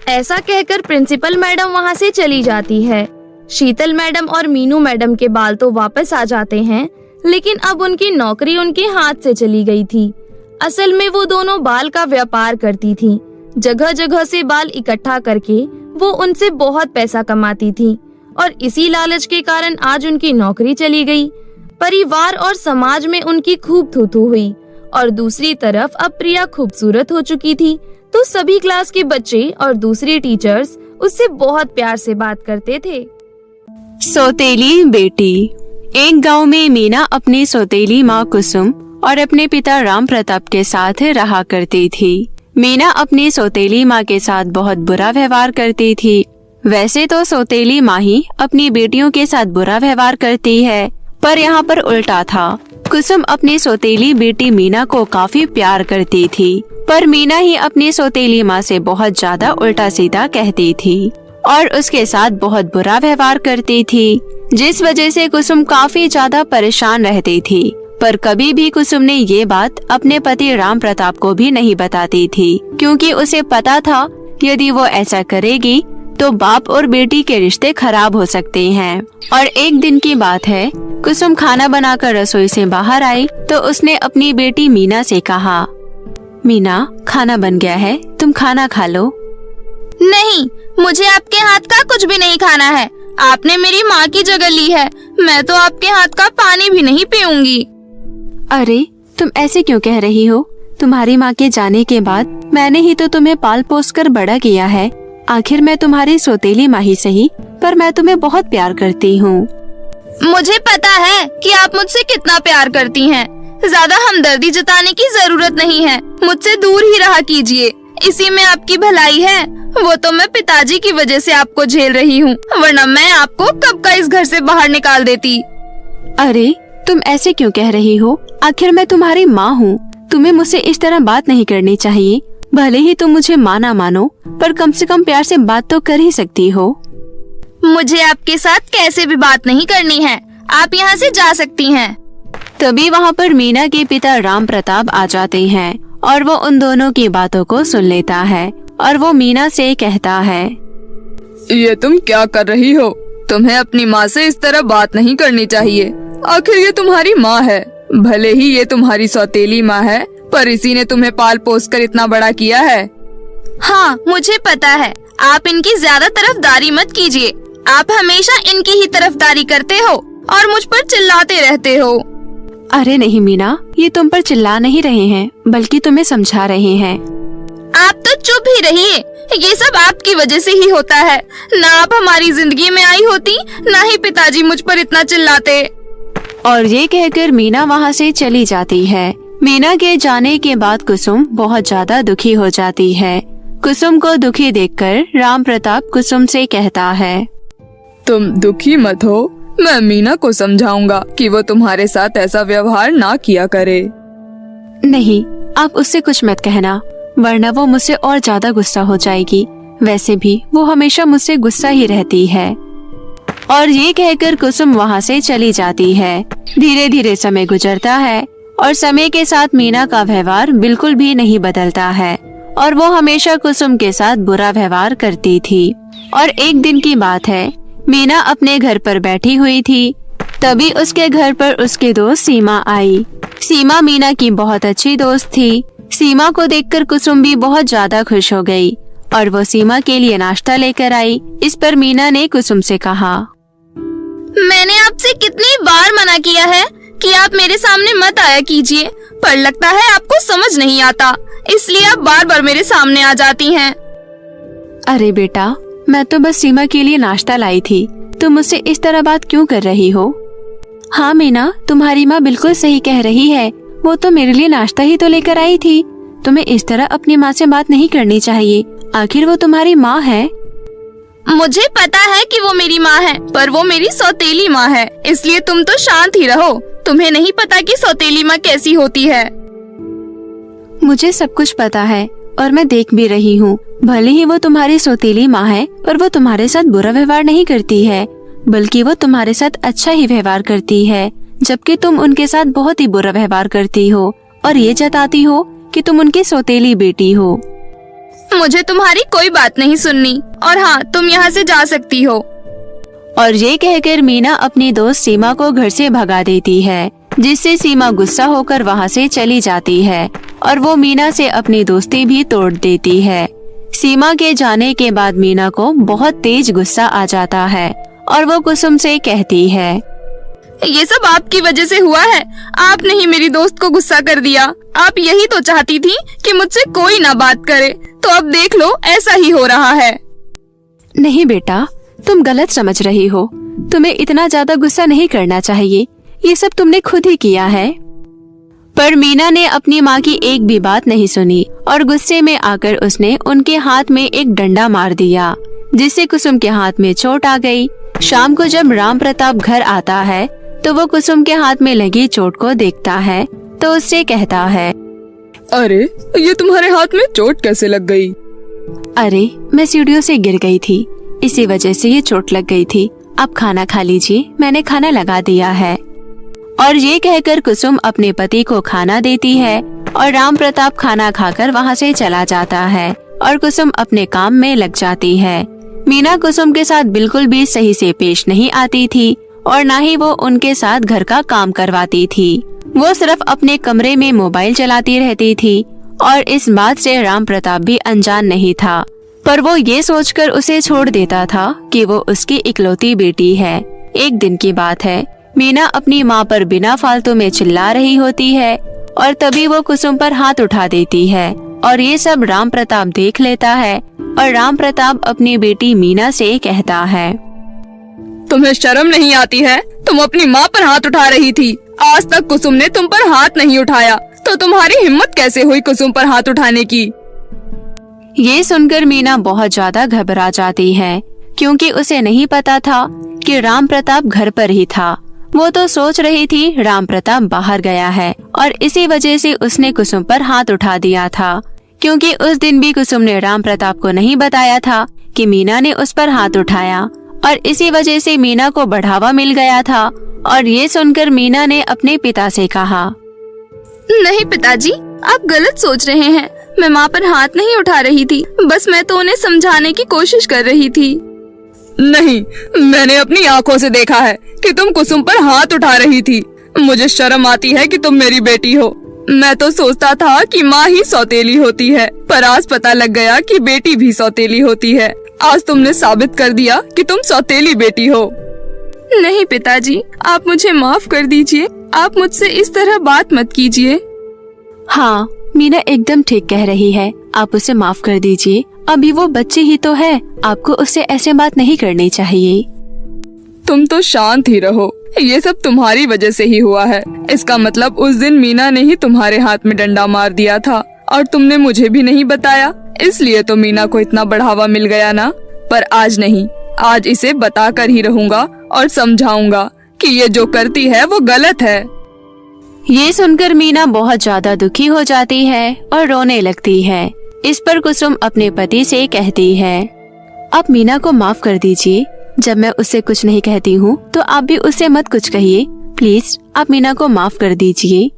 ऐसा कहकर प्रिंसिपल मैडम वहाँ से चली जाती है। शीतल मैडम और मीनू मैडम के बाल तो वापस आ जाते हैं, लेकिन अब उनकी नौकरी उनके हाथ से चली गई थी। असल में वो दोनों बाल का व्यापार करती थी। जगह जगह से बाल इकट्ठा करके वो उनसे बहुत पैसा कमाती थी और इसी लालच के कारण आज उनकी नौकरी चली गई। परिवार और समाज में उनकी खूब थू-थू हुई और दूसरी तरफ अब प्रिया खूबसूरत हो चुकी थी तो सभी क्लास के बच्चे और दूसरे टीचर्स उससे बहुत प्यार से बात करते थे। सौतेली बेटी। एक गांव में मीना अपनी सौतेली माँ कुसुम और अपने पिता राम प्रताप के साथ रहा करती थी। मीना अपनी सौतेली माँ के साथ बहुत बुरा व्यवहार करती थी। वैसे तो सौतेली माँ ही अपनी बेटियों के साथ बुरा व्यवहार करती है, पर यहाँ पर उल्टा था। कुसुम अपनी सौतेली बेटी मीना को काफी प्यार करती थी, पर मीना ही अपनी सौतेली माँ से बहुत ज्यादा उल्टा सीधा कहती थी और उसके साथ बहुत बुरा व्यवहार करती थी, जिस वजह से कुसुम काफी ज्यादा परेशान रहती थी। पर कभी भी कुसुम ने ये बात अपने पति राम प्रताप को भी नहीं बताती थी, क्योंकि उसे पता था यदि वो ऐसा करेगी तो बाप और बेटी के रिश्ते खराब हो सकते हैं। और एक दिन की बात है, कुसुम खाना बनाकर रसोई से बाहर आई तो उसने अपनी बेटी मीना से कहा, मीना, खाना बन गया है, तुम खाना खा लो। नहीं, मुझे आपके हाथ का कुछ भी नहीं खाना है। आपने मेरी माँ की जगह ली है। मैं तो आपके हाथ का पानी भी नहीं पीऊंगी। अरे, तुम ऐसे क्यों कह रही हो? तुम्हारी माँ के जाने के बाद मैंने ही तो तुम्हें पाल पोस कर बड़ा किया है। आखिर मैं तुम्हारी सौतेली माँ ही सही, पर मैं तुम्हें बहुत प्यार करती हूँ। मुझे पता है कि आप मुझसे कितना प्यार करती हैं। ज्यादा हमदर्दी जताने की जरूरत नहीं है। मुझसे दूर ही रहा कीजिए, इसी में आपकी भलाई है। वो तो मैं पिताजी की वजह से आपको झेल रही हूँ, वरना मैं आपको कब का इस घर से बाहर निकाल देती। अरे, तुम ऐसे क्यों कह रही हो? आखिर मैं तुम्हारी माँ हूँ। तुम्हें मुझसे इस तरह बात नहीं करनी चाहिए। भले ही तुम मुझे माँ ना मानो, पर कम से कम प्यार से बात तो कर ही सकती हो। मुझे आपके साथ कैसे भी बात नहीं करनी है। आप यहाँ से जा सकती हैं। तभी वहाँ पर मीना के पिता राम प्रताप आ जाते हैं और वो उन दोनों की बातों को सुन लेता है और वो मीना से कहता है, ये तुम क्या कर रही हो? तुम्हें अपनी माँ से इस तरह बात नहीं करनी चाहिए। आखिर ये तुम्हारी माँ है। भले ही ये तुम्हारी सौतेली माँ है, पर इसी ने तुम्हें पाल पोस कर इतना बड़ा किया है। हाँ, मुझे पता है। आप इनकी ज्यादा तरफदारी मत कीजिए। आप हमेशा इनकी ही तरफदारी करते हो और मुझ पर चिल्लाते रहते हो। अरे नहीं मीना, ये तुम पर चिल्ला नहीं रहे हैं, बल्कि तुम्हें समझा रहे हैं। आप तो चुप ही रहिए। ये सब आपकी वजह से ही होता है। ना आप हमारी जिंदगी में आई होती, ना ही पिताजी मुझ पर इतना चिल्लाते। और ये कहकर मीना वहाँ से चली जाती है। मीना के जाने के बाद कुसुम बहुत ज्यादा दुखी हो जाती है। कुसुम को दुखी देखकर राम प्रताप कुसुम से कहता है, तुम दुखी मत हो, मैं मीना को समझाऊंगा कि वो तुम्हारे साथ ऐसा व्यवहार ना किया करे। नहीं, आप उससे कुछ मत कहना, वरना वो मुझसे और ज्यादा गुस्सा हो जाएगी। वैसे भी वो हमेशा मुझसे गुस्सा ही रहती है। और ये कहकर कुसुम वहाँ से चली जाती है। धीरे धीरे समय गुजरता है और समय के साथ मीना का व्यवहार बिल्कुल भी नहीं बदलता है और वो हमेशा कुसुम के साथ बुरा व्यवहार करती थी। और एक दिन की बात है, मीना अपने घर पर बैठी हुई थी। तभी उसके घर पर उसकी दोस्त सीमा आई। सीमा मीना की बहुत अच्छी दोस्त थी। सीमा को देखकर कुसुम भी बहुत ज्यादा खुश हो गई और वो सीमा के लिए नाश्ता लेकर आई। इस पर मीना ने कुसुम से कहा, मैंने आपसे कितनी बार मना किया है कि आप मेरे सामने मत आया कीजिए, पर लगता है आपको समझ नहीं आता, इसलिए आप बार बार मेरे सामने आ जाती हैं। अरे बेटा, मैं तो बस सीमा के लिए नाश्ता लाई थी, तुम मुझसे इस तरह बात क्यों कर रही हो? हाँ मीना, तुम्हारी माँ बिल्कुल सही कह रही है, वो तो मेरे लिए नाश्ता ही तो लेकर आई थी। तुम्हें इस तरह अपनी माँ से बात नहीं करनी चाहिए, आखिर वो तुम्हारी माँ है। मुझे पता है कि वो मेरी माँ है, पर वो मेरी सौतेली माँ है, इसलिए तुम तो शांत ही रहो। तुम्हें नहीं पता कि सौतेली माँ कैसी होती है। मुझे सब कुछ पता है और मैं देख भी रही हूँ। भले ही वो तुम्हारी सौतेली माँ है, पर वो तुम्हारे साथ बुरा व्यवहार नहीं करती है, बल्कि वो तुम्हारे साथ अच्छा ही व्यवहार करती है, जबकि तुम उनके साथ बहुत ही बुरा व्यवहार करती हो और ये जताती हो कि तुम उनकी सौतेली बेटी हो। मुझे तुम्हारी कोई बात नहीं सुननी, और हाँ, तुम यहाँ से जा सकती हो। और ये कहकर मीना अपनी दोस्त सीमा को घर से भगा देती है, जिससे सीमा गुस्सा होकर वहाँ से चली जाती है और वो मीना से अपनी दोस्ती भी तोड़ देती है। सीमा के जाने के बाद मीना को बहुत तेज गुस्सा आ जाता है और वो कुसुम से कहती है, ये सब आपकी वजह से हुआ है। आपने ही मेरी दोस्त को गुस्सा कर दिया। आप यही तो चाहती थी कि मुझसे कोई ना बात करे, तो अब देख लो ऐसा ही हो रहा है। नहीं बेटा, तुम गलत समझ रही हो। तुम्हें इतना ज्यादा गुस्सा नहीं करना चाहिए, ये सब तुमने खुद ही किया है। पर मीना ने अपनी माँ की एक भी बात नहीं सुनी और गुस्से में आकर उसने उनके हाथ में एक डंडा मार दिया, जिससे कुसुम के हाथ में चोट आ गई। शाम को जब राम प्रताप घर आता है तो वो कुसुम के हाथ में लगी चोट को देखता है तो उससे कहता है, अरे ये तुम्हारे हाथ में चोट कैसे लग गई? अरे मैं सीढ़ियों से गिर गई थी, इसी वजह से ये चोट लग गई थी। आप खाना खा लीजिए, मैंने खाना लगा दिया है। और ये कहकर कुसुम अपने पति को खाना देती है और राम प्रताप खाना खाकर वहाँ से चला जाता है और कुसुम अपने काम में लग जाती है। मीना कुसुम के साथ बिल्कुल भी सही से पेश नहीं आती थी और न ही वो उनके साथ घर का काम करवाती थी। वो सिर्फ अपने कमरे में मोबाइल चलाती रहती थी और इस बात से राम प्रताप भी अनजान नहीं था, पर वो ये सोचकर उसे छोड़ देता था कि वो उसकी इकलौती बेटी है। एक दिन की बात है, मीना अपनी माँ पर बिना फालतू में चिल्ला रही होती है और तभी वो कुसुम पर हाथ उठा देती है और ये सब राम प्रताप देख लेता है और राम प्रताप अपनी बेटी मीना से कहता है, तुम्हें शर्म नहीं आती है? तुम अपनी माँ पर हाथ उठा रही थी। आज तक कुसुम ने तुम पर हाथ नहीं उठाया, तो तुम्हारी हिम्मत कैसे हुई कुसुम पर हाथ उठाने की? ये सुनकर मीना बहुत ज्यादा घबरा जाती है, क्योंकि उसे नहीं पता था कि राम प्रताप घर पर ही था। वो तो सोच रही थी राम प्रताप बाहर गया है और इसी वजह से उसने कुसुम पर हाथ उठा दिया था, क्योंकि उस दिन भी कुसुम ने राम प्रताप को नहीं बताया था कि मीना ने उस पर हाथ उठाया और इसी वजह से मीना को बढ़ावा मिल गया था और ये सुनकर मीना ने अपने पिता से कहा, नहीं पिताजी, आप गलत सोच रहे हैं। मैं माँ पर हाथ नहीं उठा रही थी, बस मैं तो उन्हें समझाने की कोशिश कर रही थी। नहीं, मैंने अपनी आंखों से देखा है कि तुम कुसुम पर हाथ उठा रही थी। मुझे शर्म आती है कि तुम मेरी बेटी हो। मैं तो सोचता था कि माँ ही सौतेली होती है, पर आज पता लग गया कि बेटी भी सौतेली होती है। आज तुमने साबित कर दिया कि तुम सौतेली बेटी हो। नहीं पिताजी, आप मुझे माफ कर दीजिए। आप मुझसे इस तरह बात मत कीजिए। हाँ, मीना एकदम ठीक कह रही है। आप उसे माफ कर दीजिए। अभी वो बच्ची ही तो है, आपको उससे ऐसे बात नहीं करनी चाहिए। तुम तो शांत ही रहो। ये सब तुम्हारी वजह से ही हुआ है। इसका मतलब उस दिन मीना ने ही तुम्हारे हाथ में डंडा मार दिया था और तुमने मुझे भी नहीं बताया, इसलिए तो मीना को इतना बढ़ावा मिल गया ना। पर आज नहीं, आज इसे बता कर ही रहूंगा और समझाऊंगा कि ये जो करती है वो गलत है। ये सुनकर मीना बहुत ज्यादा दुखी हो जाती है और रोने लगती है। इस पर कुसुम अपने पति से कहती है, आप मीना को माफ कर दीजिए। जब मैं उससे कुछ नहीं कहती हूँ तो आप भी उससे मत कुछ कहिए। प्लीज आप मीना को माफ कर दीजिए।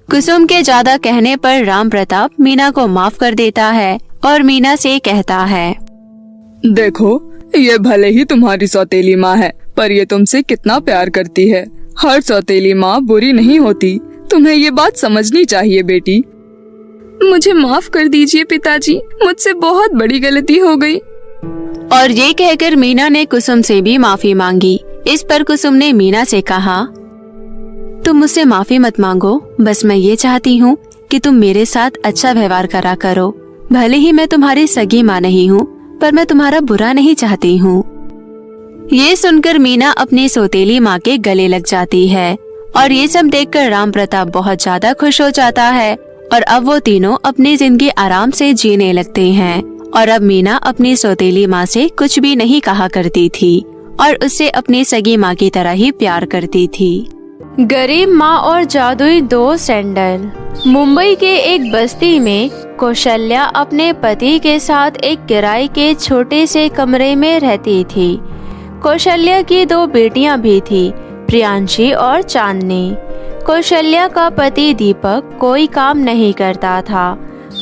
कुसुम के ज्यादा कहने पर राम प्रताप मीना को माफ कर देता है और मीना से कहता है, देखो, ये भले ही तुम्हारी सौतेली माँ है, पर ये तुमसे कितना प्यार करती है। हर सौतेली माँ बुरी नहीं होती। तुम्हें ये बात समझनी चाहिए बेटी। मुझे माफ कर दीजिए पिताजी, मुझसे बहुत बड़ी गलती हो गई। और ये कहकर मीना ने कुसुम से भी माफी मांगी। इस पर कुसुम ने मीना से कहा, तुम मुझसे माफी मत मांगो, बस मैं ये चाहती हूँ कि तुम मेरे साथ अच्छा व्यवहार करा करो। भले ही मैं तुम्हारी सगी माँ नहीं हूँ, पर मैं तुम्हारा बुरा नहीं चाहती हूँ। ये सुनकर मीना अपनी सौतेली माँ के गले लग जाती है और ये सब देखकर राम प्रताप बहुत ज्यादा खुश हो जाता है और अब वो तीनों अपनी जिंदगी आराम से जीने लगते हैं। और अब मीना अपनी सौतेली माँ से कुछ भी नहीं कहा करती थी और उससे अपनी सगी माँ की तरह ही प्यार करती थी। गरीब माँ और जादुई दो सैंडल। मुंबई के एक बस्ती में कौशल्या अपने पति के साथ एक किराए के छोटे से कमरे में रहती थी। कौशल्या की दो बेटियां भी थी, प्रियांशी और चांदनी। कौशल्या का पति दीपक कोई काम नहीं करता था,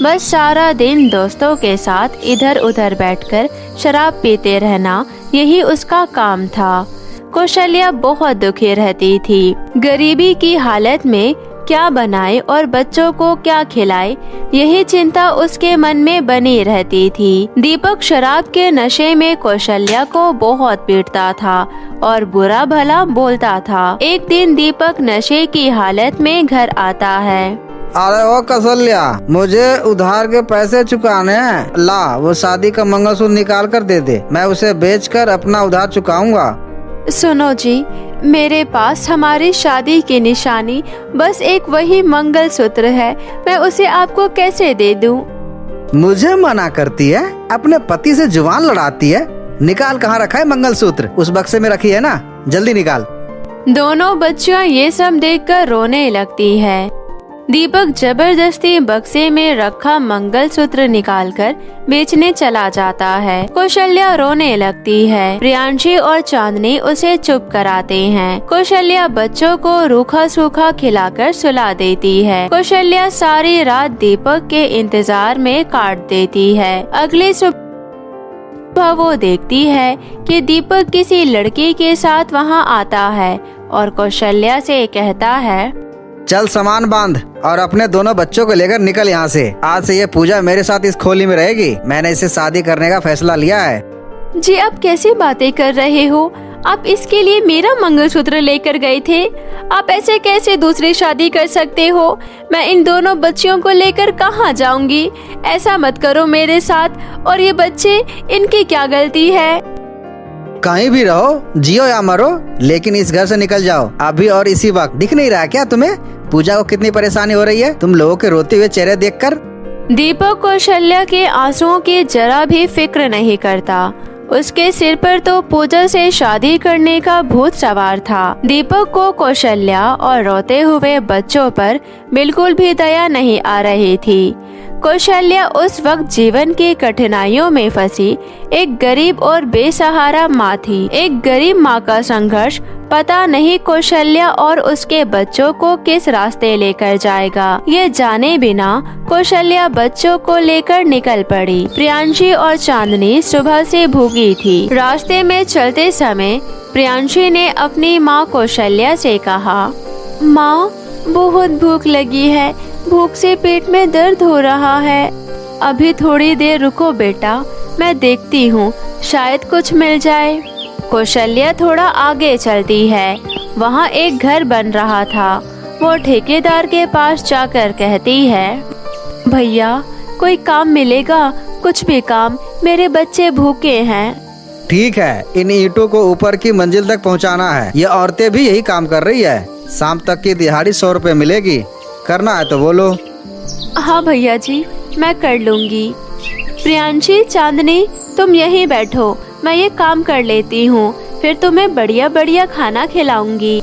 बस सारा दिन दोस्तों के साथ इधर उधर बैठकर शराब पीते रहना, यही उसका काम था। कौशल्या बहुत दुखी रहती थी। गरीबी की हालत में क्या बनाए और बच्चों को क्या खिलाए, यही चिंता उसके मन में बनी रहती थी। दीपक शराब के नशे में कौशल्या को बहुत पीटता था और बुरा भला बोलता था। एक दिन दीपक नशे की हालत में घर आता है। अरे ओ कौशल्या, मुझे उधार के पैसे चुकाने हैं। ला, वो शादी का मंगलसूत्र निकाल कर दे दे, मैं उसे बेचकर अपना उधार चुकाऊंगा। सुनो जी, मेरे पास हमारी शादी की निशानी बस एक वही मंगलसूत्र है, मैं उसे आपको कैसे दे दूं? मुझे मना करती है, अपने पति से जुबान लड़ाती है। निकाल, कहाँ रखा है मंगलसूत्र? उस बक्से में रखी है ना, जल्दी निकाल। दोनों बच्चियां ये सब देखकर रोने लगती है। दीपक जबरदस्ती बक्से में रखा मंगलसूत्र निकालकर बेचने चला जाता है। कौशल्या रोने लगती है। प्रियांशी और चांदनी उसे चुप कराते हैं। कौशल्या बच्चों को रूखा सूखा खिलाकर सुला देती है। कौशल्या सारी रात दीपक के इंतजार में काट देती है। अगली सुबह वो देखती है कि दीपक किसी लड़की के साथ वहाँ आता है और कौशल्या से कहता है, चल सामान बांध और अपने दोनों बच्चों को लेकर निकल यहाँ से। आज से ये पूजा मेरे साथ इस खोली में रहेगी। मैंने इसे शादी करने का फैसला लिया है। जी आप कैसी बातें कर रहे हो? आप इसके लिए मेरा मंगलसूत्र लेकर गए थे। आप ऐसे कैसे दूसरी शादी कर सकते हो? मैं इन दोनों बच्चियों को लेकर कहाँ जाऊंगी? ऐसा मत करो मेरे साथ। और ये बच्चे, इनकी क्या गलती है? कहीं भी रहो, जियो या मरो, लेकिन इस घर से निकल जाओ अभी और इसी वक्त। दिख नहीं रहा क्या तुम्हें पूजा को कितनी परेशानी हो रही है तुम लोगों के रोते हुए चेहरे देखकर? दीपक कौशल्या के आंसुओं की जरा भी फिक्र नहीं करता। उसके सिर पर तो पूजा से शादी करने का भूत सवार था। दीपक को कौशल्या और रोते हुए बच्चों पर बिल्कुल भी दया नहीं आ रही थी। कौशल्या उस वक्त जीवन की कठिनाइयों में फंसी एक गरीब और बेसहारा माँ थी। एक गरीब माँ का संघर्ष पता नहीं कौशल्या और उसके बच्चों को किस रास्ते लेकर जाएगा। ये जाने बिना कौशल्या बच्चों को लेकर निकल पड़ी। प्रियांशी और चांदनी सुबह से भूखी थी। रास्ते में चलते समय प्रियांशी ने अपनी माँ कौशल्या से कहा, माँ बहुत भूख लगी है, भूख से पेट में दर्द हो रहा है। अभी थोड़ी देर रुको बेटा, मैं देखती हूँ, शायद कुछ मिल जाए। कौशल्या थोड़ा आगे चलती है। वहाँ एक घर बन रहा था। वो ठेकेदार के पास जाकर कहती है, भैया कोई काम मिलेगा, कुछ भी काम, मेरे बच्चे भूखे हैं। ठीक है, इन ईंटों को ऊपर की मंजिल तक पहुंचाना है। ये औरतें भी यही काम कर रही है। शाम तक की दिहाड़ी 100 रुपए मिलेगी। करना है तो बोलो। हाँ भैया जी, मैं कर लूँगी। प्रियांशी, चांदनी, तुम यहीं बैठो, मैं ये काम कर लेती हूँ, फिर तुम्हें बढ़िया बढ़िया खाना खिलाऊंगी।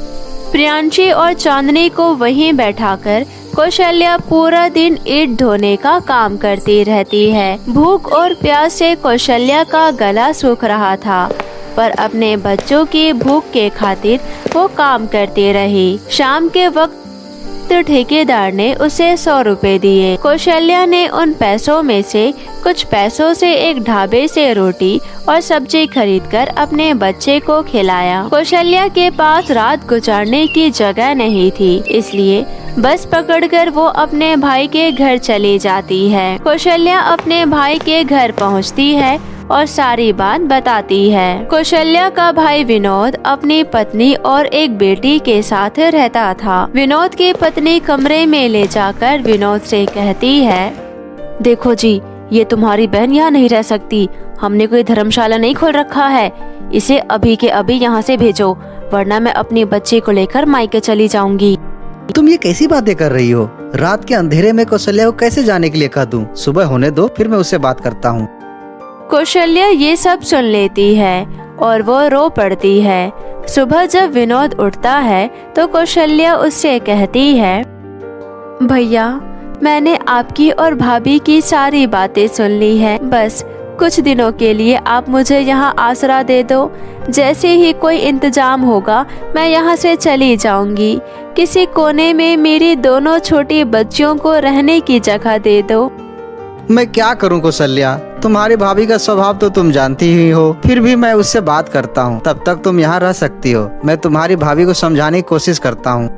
प्रियांशी और चांदनी को वहीं बैठाकर कौशल्या पूरा दिन ईंट ढोने का काम करती रहती है। भूख और प्यास से कौशल्या का गला सूख रहा था, पर अपने बच्चों की भूख के खातिर वो काम करती रही। शाम के वक्त तो ठेकेदार ने उसे 100 रुपए दिए। कौशल्या ने उन पैसों में से कुछ पैसों से एक ढाबे से रोटी और सब्जी खरीदकर अपने बच्चे को खिलाया। कौशल्या के पास रात गुजारने की जगह नहीं थी, इसलिए बस पकड़कर वो अपने भाई के घर चली जाती है। कौशल्या अपने भाई के घर पहुंचती है और सारी बात बताती है। कौशल्या का भाई विनोद अपनी पत्नी और एक बेटी के साथ रहता था। विनोद की पत्नी कमरे में ले जाकर विनोद से कहती है, देखो जी, ये तुम्हारी बहन यहाँ नहीं रह सकती। हमने कोई धर्मशाला नहीं खोल रखा है। इसे अभी के अभी यहाँ से भेजो, वरना मैं अपने बच्चे को लेकर मायके चली जाऊंगी। तुम ये कैसी बातें कर रही हो? रात के अंधेरे में कौशल्या को कैसे जाने के लिए कह दूं? सुबह होने दो, फिर मैं उससे बात करता हूँ। कौशल्या ये सब सुन लेती है और वो रो पड़ती है। सुबह जब विनोद उठता है तो कौशल्या उससे कहती है, भैया मैंने आपकी और भाभी की सारी बातें सुन ली है। बस कुछ दिनों के लिए आप मुझे यहाँ आसरा दे दो। जैसे ही कोई इंतजाम होगा मैं यहाँ से चली जाऊंगी। किसी कोने में मेरी दोनों छोटी बच्चियों को रहने की जगह दे दो। मैं क्या करूं कौशल्या, तुम्हारी भाभी का स्वभाव तो तुम जानती ही हो। फिर भी मैं उससे बात करता हूँ, तब तक तुम यहाँ रह सकती हो। मैं तुम्हारी भाभी को समझाने की कोशिश करता हूँ।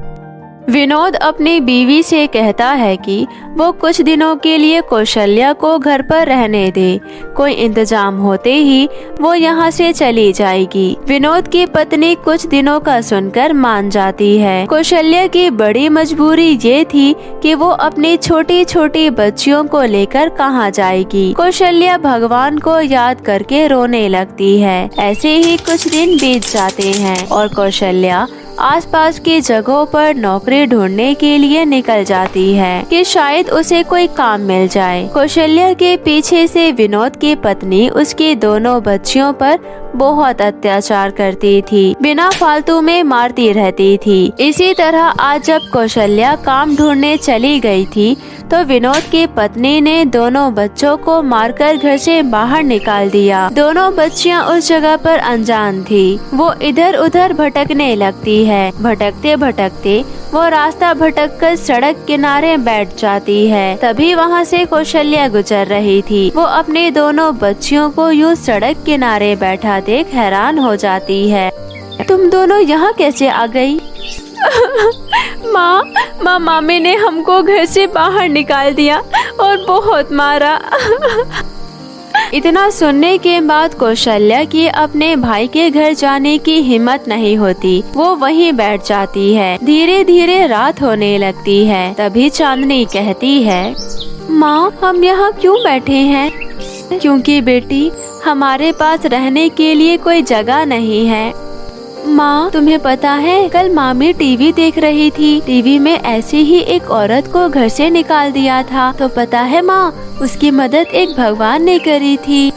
विनोद अपनी बीवी से कहता है कि वो कुछ दिनों के लिए कौशल्या को घर पर रहने दे। कोई इंतजाम होते ही वो यहाँ से चली जाएगी। विनोद की पत्नी कुछ दिनों का सुनकर मान जाती है। कौशल्या की बड़ी मजबूरी ये थी कि वो अपनी छोटी छोटी बच्चियों को लेकर कहाँ जाएगी। कौशल्या भगवान को याद करके रोने लगती है। ऐसे ही कुछ दिन बीत जाते हैं और कौशल्या आसपास की जगहों पर नौकरी ढूंढने के लिए निकल जाती है कि शायद उसे कोई काम मिल जाए। कौशल्या के पीछे से विनोद की पत्नी उसकी दोनों बच्चियों पर बहुत अत्याचार करती थी, बिना फालतू में मारती रहती थी। इसी तरह आज जब कौशल्या काम ढूंढने चली गई थी तो विनोद की पत्नी ने दोनों बच्चों को मारकर घर से बाहर निकाल दिया। दोनों बच्चियां उस जगह पर अनजान थी। वो इधर उधर भटकने लगती है। भटकते भटकते वो रास्ता भटककर सड़क किनारे बैठ जाती है। तभी वहाँ से कौशल्या गुजर रही थी। वो अपने दोनों बच्चियों को यूं सड़क किनारे बैठा देख हैरान हो जाती है। तुम दोनों यहाँ कैसे आ गई? माँ, मामी ने हमको घर से बाहर निकाल दिया और बहुत मारा। इतना सुनने के बाद कौशल्या की अपने भाई के घर जाने की हिम्मत नहीं होती। वो वहीं बैठ जाती है। धीरे धीरे रात होने लगती है। तभी चांदनी कहती है, माँ हम यहाँ क्यों बैठे हैं? क्योंकि बेटी हमारे पास रहने के लिए कोई जगह नहीं है। माँ तुम्हें पता है, कल मामी टीवी देख रही थी। टीवी में ऐसी ही एक औरत को घर से निकाल दिया था। तो पता है माँ, उसकी मदद एक भगवान ने करी थी।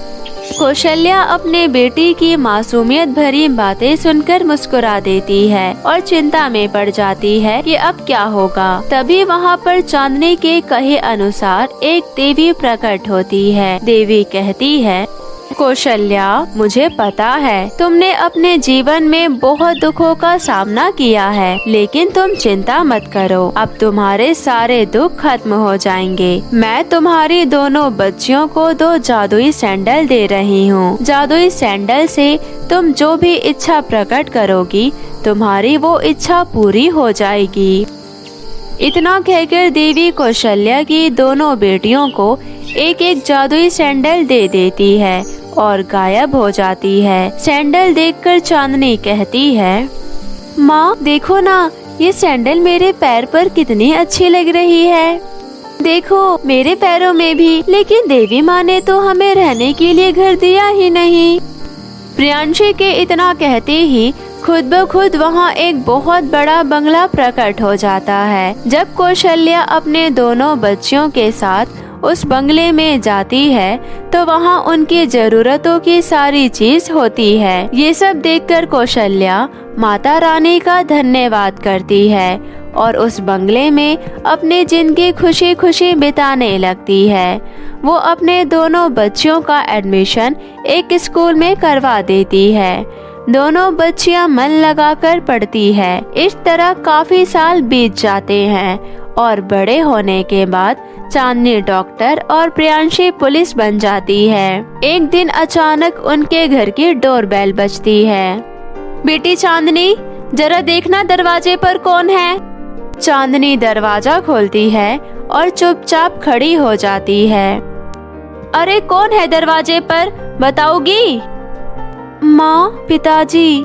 कौशल्या अपने बेटी की मासूमियत भरी बातें सुनकर मुस्कुरा देती है और चिंता में पड़ जाती है कि अब क्या होगा। तभी वहाँ पर चांदनी के कहे अनुसार एक देवी प्रकट होती है। देवी कहती है, कौशल्या, मुझे पता है तुमने अपने जीवन में बहुत दुखों का सामना किया है, लेकिन तुम चिंता मत करो, अब तुम्हारे सारे दुख खत्म हो जाएंगे। मैं तुम्हारी दोनों बच्चियों को 2 जादुई सैंडल दे रही हूँ। जादुई सैंडल से तुम जो भी इच्छा प्रकट करोगी, तुम्हारी वो इच्छा पूरी हो जाएगी। इतना कहकर देवी कौशल्या की दोनों बेटियों को एक एक जादुई सैंडल दे देती है और गायब हो जाती है। सैंडल देखकर चांदनी कहती है, माँ देखो ना, ये सैंडल मेरे पैर पर कितनी अच्छी लग रही है। देखो मेरे पैरों में भी, लेकिन देवी माँ ने तो हमें रहने के लिए घर दिया ही नहीं। प्रियांशी के इतना कहते ही खुद ब खुद वहाँ एक बहुत बड़ा बंगला प्रकट हो जाता है। जब कौशल्या अपने दोनों बच्चियों के साथ उस बंगले में जाती है तो वहाँ उनकी जरूरतों की सारी चीज होती है। ये सब देखकर कौशल्या माता रानी का धन्यवाद करती है और उस बंगले में अपनी जिंदगी खुशी खुशी बिताने लगती है। वो अपने दोनों बच्चियों का एडमिशन एक स्कूल में करवा देती है। दोनों बच्चियां मन लगाकर पढ़ती है। इस तरह काफी साल बीत जाते हैं और बड़े होने के बाद चांदनी डॉक्टर और प्रियांशी पुलिस बन जाती है। एक दिन अचानक उनके घर की डोरबेल बजती है। बेटी चांदनी, जरा देखना दरवाजे पर कौन है। चांदनी दरवाजा खोलती है और चुपचाप खड़ी हो जाती है। अरे कौन है दरवाजे पर, बताओगी? माँ, पिताजी।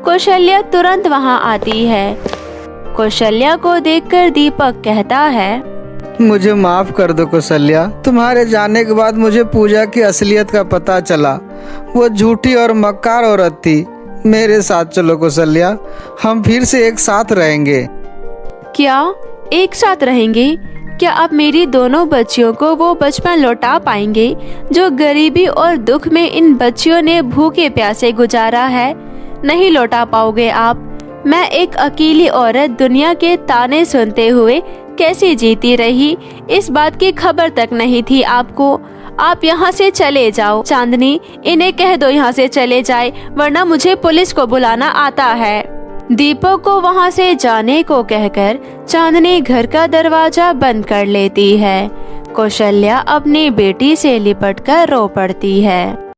कौशल्या तुरंत वहाँ आती है। कौशल्या को देखकर दीपक कहता है, मुझे माफ कर दो कौशल्या, तुम्हारे जाने के बाद मुझे पूजा की असलियत का पता चला। वो झूठी और मक्कार औरत थी। मेरे साथ चलो कौशल्या, हम फिर से एक साथ रहेंगे। क्या एक साथ रहेंगे? क्या आप मेरी दोनों बच्चियों को वो बचपन लौटा पाएंगे जो गरीबी और दुख में इन बच्चियों ने भूखे प्यासे गुजारा है? नहीं लौटा पाओगे आप। मैं एक अकेली औरत दुनिया के ताने सुनते हुए कैसे जीती रही, इस बात की खबर तक नहीं थी आपको। आप यहाँ से चले जाओ। चांदनी, इन्हें कह दो यहाँ से चले जाए, वरना मुझे पुलिस को बुलाना आता है। दीपक को वहाँ से जाने को कहकर चांदनी घर का दरवाजा बंद कर लेती है। कौशल्या अपनी बेटी से लिपटकर रो पड़ती है।